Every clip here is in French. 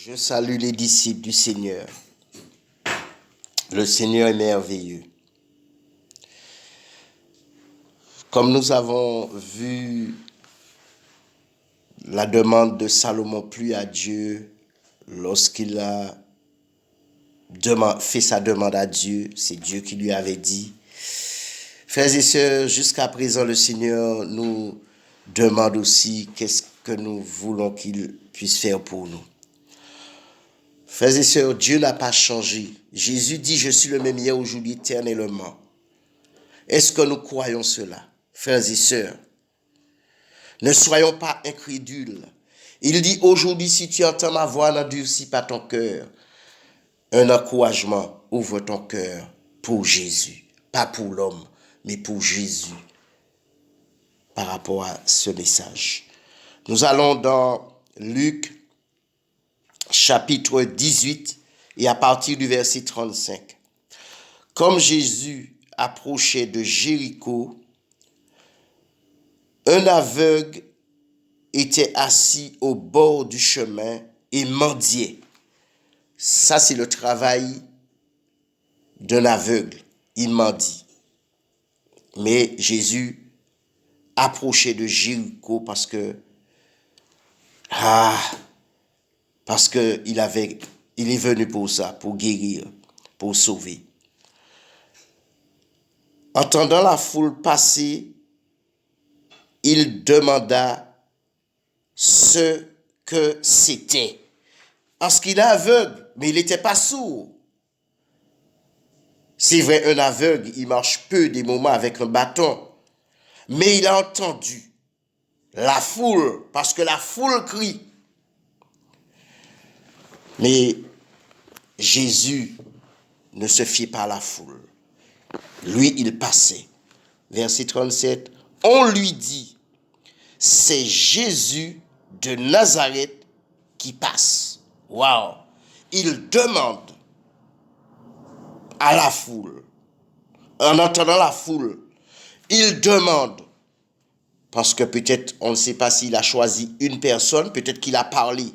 Je salue les disciples du Seigneur. Le Seigneur est merveilleux. Comme nous avons vu la demande de Salomon plut à Dieu lorsqu'il a fait sa demande à Dieu, c'est Dieu qui lui avait dit. Frères et sœurs, jusqu'à présent, le Seigneur nous demande aussi qu'est-ce que nous voulons qu'il puisse faire pour nous. Frères et sœurs, Dieu n'a pas changé. Jésus dit, je suis le même hier, aujourd'hui, éternellement. Est-ce que nous croyons cela, frères et sœurs? Ne soyons pas incrédules. Il dit, aujourd'hui, si tu entends ma voix, n'endurcis pas ton cœur. Un encouragement, ouvre ton cœur pour Jésus. Pas pour l'homme, mais pour Jésus. Par rapport à ce message. Nous allons dans Luc, chapitre 18, et à partir du verset 35. Comme Jésus approchait de Jéricho, un aveugle était assis au bord du chemin et mendiait. Ça, c'est le travail d'un aveugle. Il mendie. Mais Jésus approchait de Jéricho parce que il est venu pour ça, pour guérir, pour sauver. Entendant la foule passer, il demanda ce que c'était. Parce qu'il est aveugle, mais il n'était pas sourd. C'est vrai, un aveugle, il marche peu des moments avec un bâton. Mais il a entendu la foule, parce que la foule crie. Mais Jésus ne se fiait pas à la foule. Lui, il passait. Verset 37, on lui dit, c'est Jésus de Nazareth qui passe. Waouh! Il demande à la foule, en entendant la foule, il demande, parce que peut-être, on ne sait pas s'il a choisi une personne, peut-être qu'il a parlé.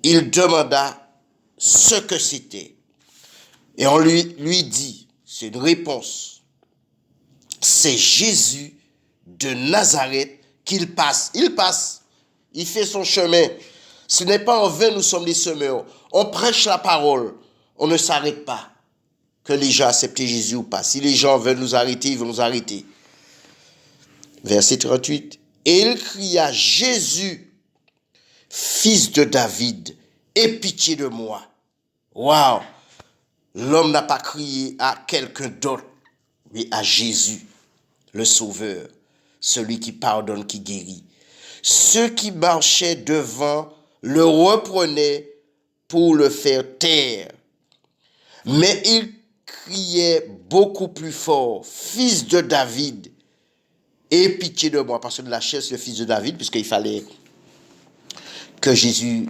Il demanda ce que c'était. Et on lui dit, c'est une réponse, c'est Jésus de Nazareth qu'il passe. Il passe, il fait son chemin. Ce n'est pas en vain, nous sommes des semeurs. On prêche la parole, on ne s'arrête pas. Que les gens acceptent Jésus ou pas. Si les gens veulent nous arrêter, ils vont nous arrêter. Verset 38. Et il cria, Jésus, fils de David, aie pitié de moi. Waouh! L'homme n'a pas crié à quelqu'un d'autre, mais à Jésus, le Sauveur, celui qui pardonne, qui guérit. Ceux qui marchaient devant le reprenaient pour le faire taire. Mais il criait beaucoup plus fort, fils de David, aie pitié de moi, parce que de la chair, c'est le fils de David, puisqu'il fallait que Jésus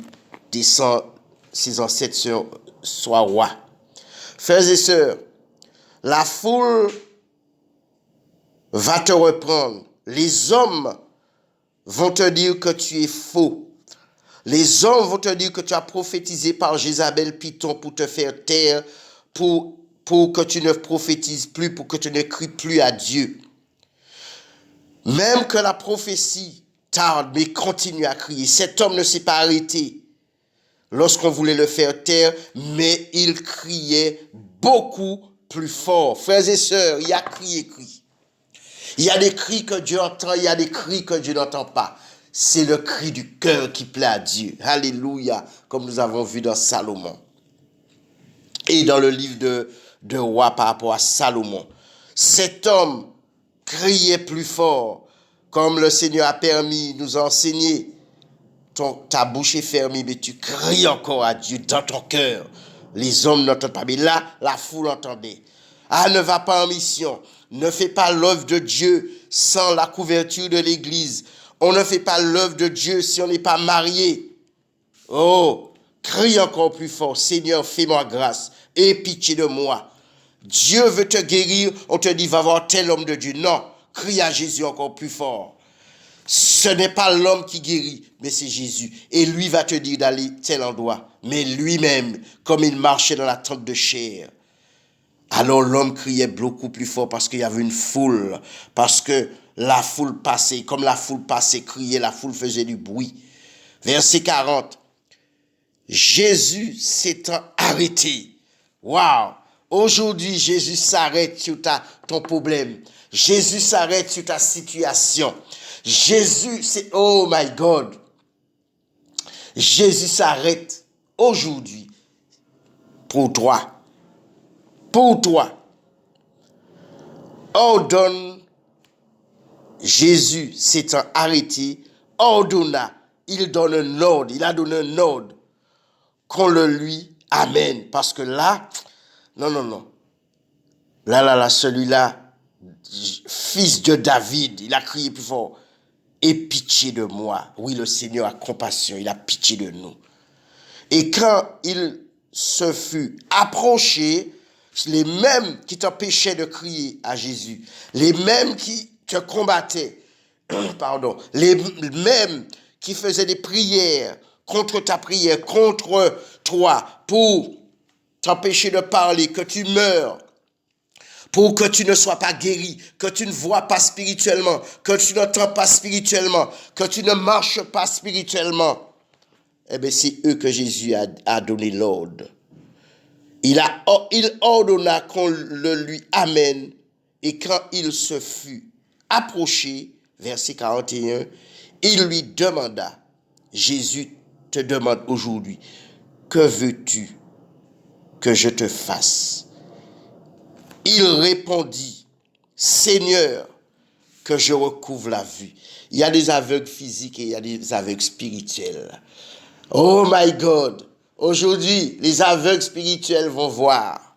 descende, ses ancêtres soient rois. Frères et sœurs, la foule va te reprendre. Les hommes vont te dire que tu es faux. Les hommes vont te dire que tu as prophétisé par Jézabel Python pour te faire taire, pour que tu ne prophétises plus, pour que tu ne cries plus à Dieu. Même que la prophétie tarde, mais continue à crier. Cet homme ne s'est pas arrêté lorsqu'on voulait le faire taire, mais il criait beaucoup plus fort. Frères et sœurs, il y a cri et cri. Il y a des cris que Dieu entend, il y a des cris que Dieu n'entend pas. C'est le cri du cœur qui plaît à Dieu. Alléluia, comme nous avons vu dans Salomon. Et dans le livre de Rois par rapport à Salomon. Cet homme criait plus fort, comme le Seigneur a permis, nous a enseigné. Ta bouche est fermée, mais tu cries encore à Dieu dans ton cœur. Les hommes n'entendent pas, mais là, la foule entendait. Ah, ne va pas en mission. Ne fais pas l'œuvre de Dieu sans la couverture de l'Église. On ne fait pas l'œuvre de Dieu si on n'est pas marié. Oh, crie encore plus fort. Seigneur, fais-moi grâce. Aie pitié de moi. Dieu veut te guérir. On te dit, va voir tel homme de Dieu. Non, crie à Jésus encore plus fort. Ce n'est pas l'homme qui guérit, mais c'est Jésus. Et lui va te dire d'aller tel endroit. Mais lui-même, comme il marchait dans la tente de chair, alors l'homme criait beaucoup plus fort parce qu'il y avait une foule. Parce que la foule passait, comme la foule passait, criait, la foule faisait du bruit. Verset 40. Jésus s'étant arrêté. Waouh! Aujourd'hui, Jésus s'arrête sur ton problème. Jésus s'arrête sur ta situation. Jésus, c'est, oh my God. Jésus s'arrête aujourd'hui pour toi. Pour toi. Ordonne, Jésus s'étant arrêté, ordonna, il donne un ordre, il a donné un ordre qu'on le lui amène. Parce que là, non. Là, celui-là, fils de David, il a crié plus fort. Aie pitié de moi. Oui, le Seigneur a compassion, il a pitié de nous. Et quand il se fut approché, les mêmes qui t'empêchaient de crier à Jésus, les mêmes qui te combattaient, les mêmes qui faisaient des prières contre ta prière, contre toi, pour t'empêcher de parler, que tu meurs, pour que tu ne sois pas guéri, que tu ne vois pas spirituellement, que tu n'entends pas spirituellement, que tu ne marches pas spirituellement. Eh bien, c'est eux que Jésus a donné l'ordre. Il ordonna qu'on le lui amène, et quand il se fut approché, verset 41, il lui demanda, Jésus te demande aujourd'hui, que veux-tu que je te fasse? Il répondit, Seigneur, que je recouvre la vue. Il y a des aveugles physiques et il y a des aveugles spirituels. Oh my God! Aujourd'hui, les aveugles spirituels vont voir.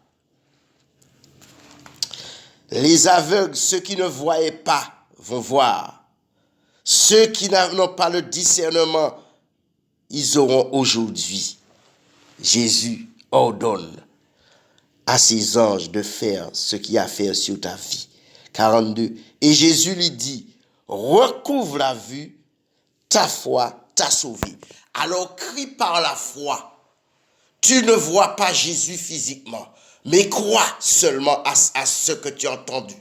Les aveugles, ceux qui ne voyaient pas, vont voir. Ceux qui n'ont pas le discernement, ils auront aujourd'hui. Jésus ordonne à ses anges de faire ce qu'il y a à faire sur ta vie. 42. Et Jésus lui dit, recouvre la vue, ta foi t'a sauvé. Alors crie par la foi. Tu ne vois pas Jésus physiquement, mais crois seulement à ce que tu as entendu.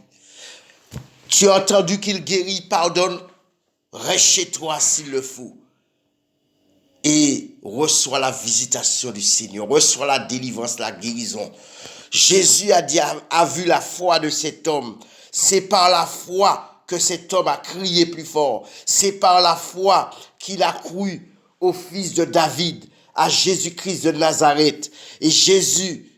Tu as entendu qu'il guérit, pardonne, reste chez toi s'il le faut. Et reçois la visitation du Seigneur, reçois la délivrance, la guérison. Jésus a vu la foi de cet homme. C'est par la foi que cet homme a crié plus fort. C'est par la foi qu'il a cru au fils de David, à Jésus-Christ de Nazareth. Et Jésus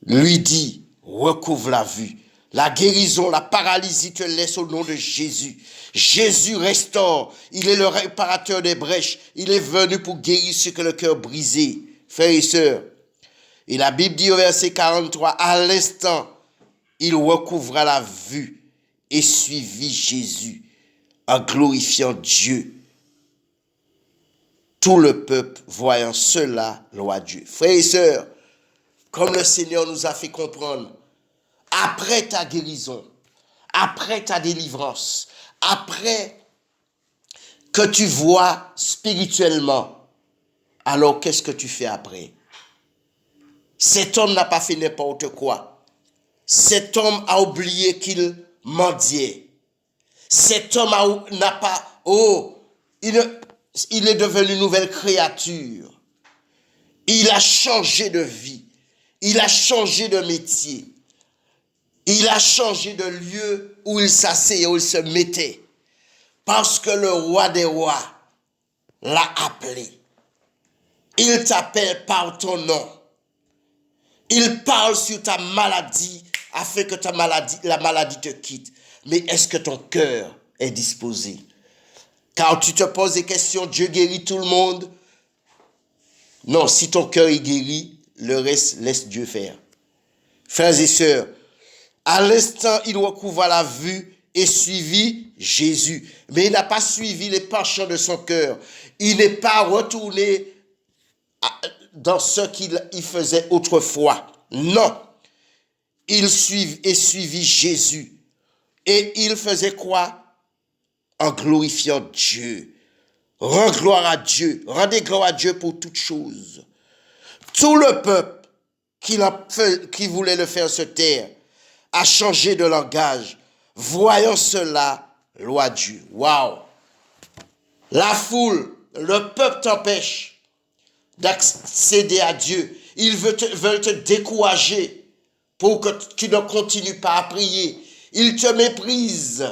lui dit, recouvre la vue. La guérison, la paralysie te laisse au nom de Jésus. Jésus restaure. Il est le réparateur des brèches. Il est venu pour guérir ceux que le cœur brisé. Frères et sœurs. Et la Bible dit au verset 43, à l'instant, il recouvra la vue et suivit Jésus en glorifiant Dieu. Tout le peuple, voyant cela, loua Dieu. Frères et sœurs, comme le Seigneur nous a fait comprendre, après ta guérison, après ta délivrance, après que tu vois spirituellement, alors qu'est-ce que tu fais après? Cet homme n'a pas fait n'importe quoi. Cet homme a oublié qu'il mendiait. Cet homme n'a pas... il est devenu une nouvelle créature. Il a changé de vie. Il a changé de métier. Il a changé de lieu où il s'asseyait, où il se mettait. Parce que le roi des rois l'a appelé. Il t'appelle par ton nom. Il parle sur ta maladie afin que la maladie te quitte. Mais est-ce que ton cœur est disposé? Car tu te poses des questions, Dieu guérit tout le monde. Non, si ton cœur est guéri, le reste, laisse Dieu faire. Frères et sœurs, à l'instant, il recouvra la vue et suivit Jésus. Mais il n'a pas suivi les penchants de son cœur. Il n'est pas retourné dans ce qu'il faisait autrefois. Non. Il suivit Jésus. Et il faisait quoi? en glorifiant Dieu. Rends gloire à Dieu. Rendez gloire à Dieu pour toutes choses. Tout le peuple qui voulait le faire se taire a changé de langage. Voyant cela, loi Dieu. Waouh! La foule, le peuple t'empêche d'accéder à Dieu. Ils veulent te décourager pour que tu ne continues pas à prier. Ils te méprisent.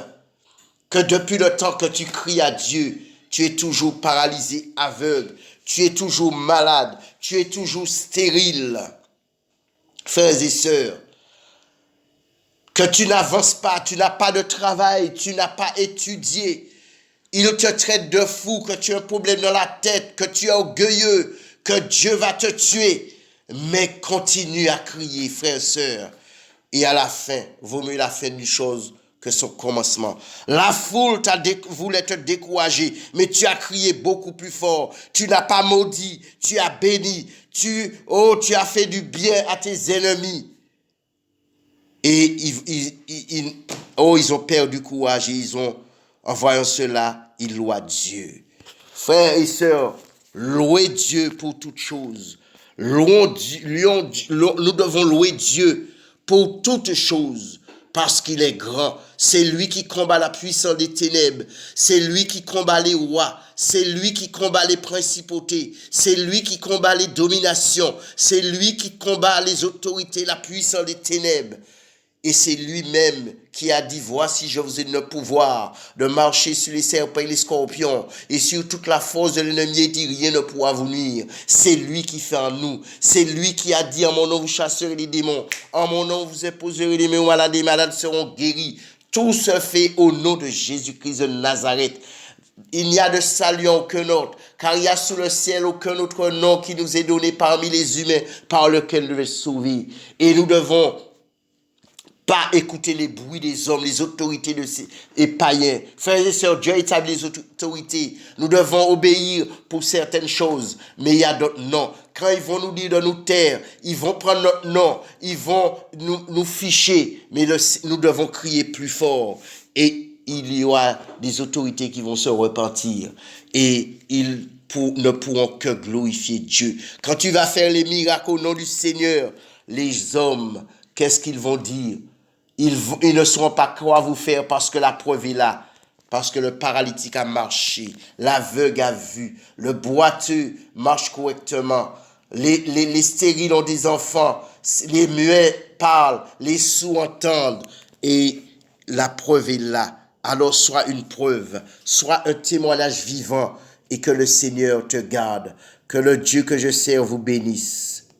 Que depuis le temps que tu cries à Dieu, tu es toujours paralysé, aveugle. Tu es toujours malade. Tu es toujours stérile. Frères et sœurs, que tu n'avances pas, tu n'as pas de travail, tu n'as pas étudié. Il te traite de fou, que tu as un problème dans la tête, que tu es orgueilleux, que Dieu va te tuer. Mais continue à crier, frères et sœurs. Et à la fin, vaut mieux la fin d'une chose que son commencement. La foule voulait te décourager, mais tu as crié beaucoup plus fort. Tu n'as pas maudit, tu as béni. Tu as fait du bien à tes ennemis. Et ils ont perdu courage et en voyant cela, ils louent Dieu. Frères et sœurs, louez Dieu pour toutes choses. Nous devons louer Dieu pour toutes choses parce qu'il est grand. C'est lui qui combat la puissance des ténèbres. C'est lui qui combat les rois. C'est lui qui combat les principautés. C'est lui qui combat les dominations. C'est lui qui combat les autorités, la puissance des ténèbres. Et c'est lui-même qui a dit, voici, je vous ai le pouvoir de marcher sur les serpents et les scorpions et sur toute la force de l'ennemi et dit, rien ne pourra vous nuire. C'est lui qui fait en nous. C'est lui qui a dit, en mon nom, vous chasserez les démons. En mon nom, vous imposerez les malades, les malades seront guéris. Tout se fait au nom de Jésus-Christ de Nazareth. Il n'y a de salut en aucun autre, car il n'y a sous le ciel aucun autre nom qui nous est donné parmi les humains par lequel nous devons sauver. Et nous devons pas écouter les bruits des hommes, les autorités et païens. Frères et sœurs, Dieu a établi les autorités. Nous devons obéir pour certaines choses, mais il y a d'autres non. Quand ils vont nous dire de nous taire, ils vont prendre notre nom, ils vont nous ficher, mais nous devons crier plus fort. Et il y aura des autorités qui vont se repentir. Et ils ne pourront que glorifier Dieu. Quand tu vas faire les miracles au nom du Seigneur, les hommes, qu'est-ce qu'ils vont dire? Ils ne sauront pas quoi vous faire parce que la preuve est là. Parce que le paralytique a marché, l'aveugle a vu, le boiteux marche correctement, les stériles ont des enfants, les muets parlent, les sourds entendent. Et la preuve est là. Alors sois une preuve, sois un témoignage vivant et que le Seigneur te garde. Que le Dieu que je sers vous bénisse.